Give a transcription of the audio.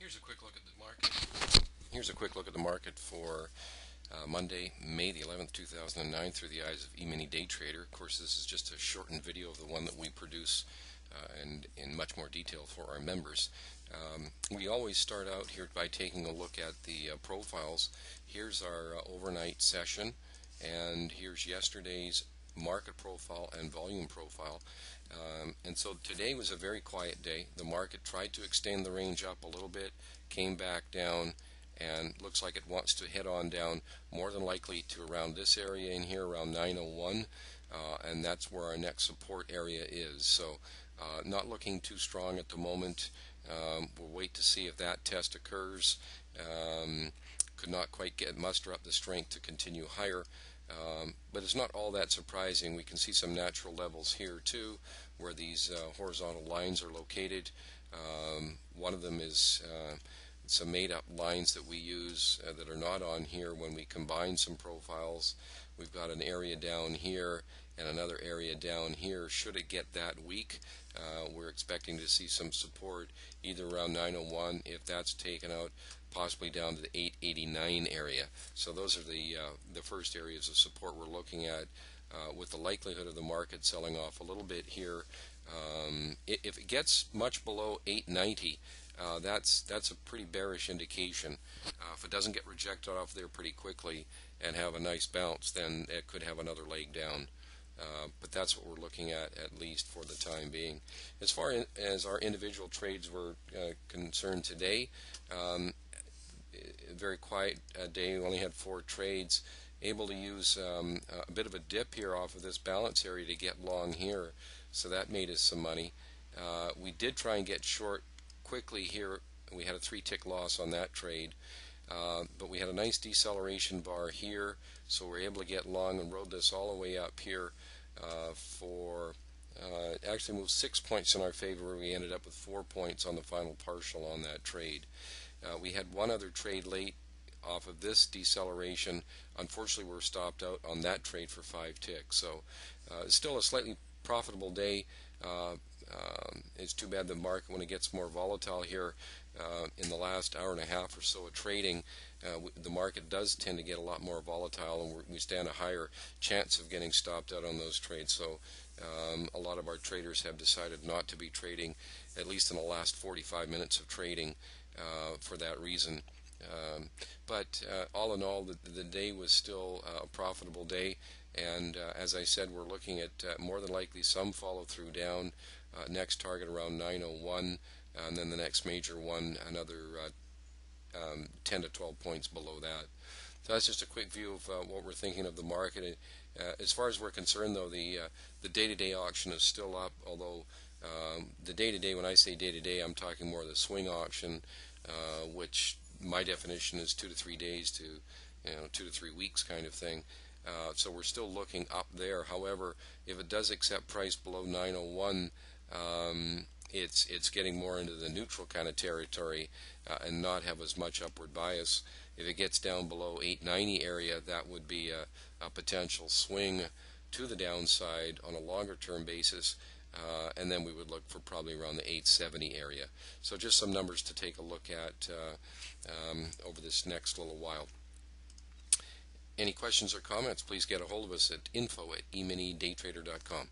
Here's a quick look at the market. Here's a quick look at the market for Monday, May the 11th, 2009 through the eyes of eMiniDayTrader. Of course, this is just a shortened video of the one that we produce and in much more detail for our members. We always start out here by taking a look at the profiles. Here's our overnight session, and here's yesterday's market profile and volume profile. And so today was a very quiet day. The market tried to extend the range up a little bit, came back down, and looks like it wants to head on down, more than likely to around this area in here, around 901, and that's where our next support area is. So not looking too strong at the moment. We'll wait to see if that test occurs. Could not quite muster up the strength to continue higher. But it's not all that surprising. We can see some natural levels here too, where these horizontal lines are located. One of them is some made-up lines that we use that are not on here when we combine some profiles. We've got an area down here and another area down here. Should it get that weak, we're expecting to see some support either around 901. If that's taken out, possibly down to the 889 area. So those are the first areas of support we're looking at, with the likelihood of the market selling off a little bit here. If it gets much below 890, that's a pretty bearish indication. If it doesn't get rejected off there pretty quickly and have a nice bounce, then it could have another leg down. But that's what we're looking at least for the time being. As far as our individual trades were concerned today, a very quiet day. We only had 4 trades. Able to use a bit of a dip here off of this balance area to get long here, so that made us some money. We did try and get short quickly here. We had a 3-tick loss on that trade, but we had a nice deceleration bar here, so we're able to get long and rode this all the way up here for actually moved 6 points in our favor. We ended up with 4 points on the final partial on that trade. We had one other trade late off of this deceleration. Unfortunately, we're stopped out on that trade for 5 ticks. So still a slightly profitable day. It's too bad the market, when it gets more volatile here in the last hour and a half or so of trading, the market does tend to get a lot more volatile, and we stand a higher chance of getting stopped out on those trades. So a lot of our traders have decided not to be trading, at least in the last 45 minutes of trading, for that reason. But all in all, the day was still a profitable day, and as I said, we're looking at more than likely some follow through down. Next target around 901, and then the next major one another 10 to 12 points below that. So that's just a quick view of what we're thinking of the market. As far as we're concerned, though, the day-to-day auction is still up, although the day-to-day, when I say day-to-day, I'm talking more of the swing auction, which my definition is 2 to 3 days to 2 to 3 weeks kind of thing. So we're still looking up there. However, if it does accept price below 901, it's getting more into the neutral kind of territory and not have as much upward bias. If it gets down below 890 area, that would be a potential swing to the downside on a longer term basis, and then we would look for probably around the 870 area. So just some numbers to take a look at over this next little while. Any questions or comments, please get a hold of us at info@eMiniDayTrader.com.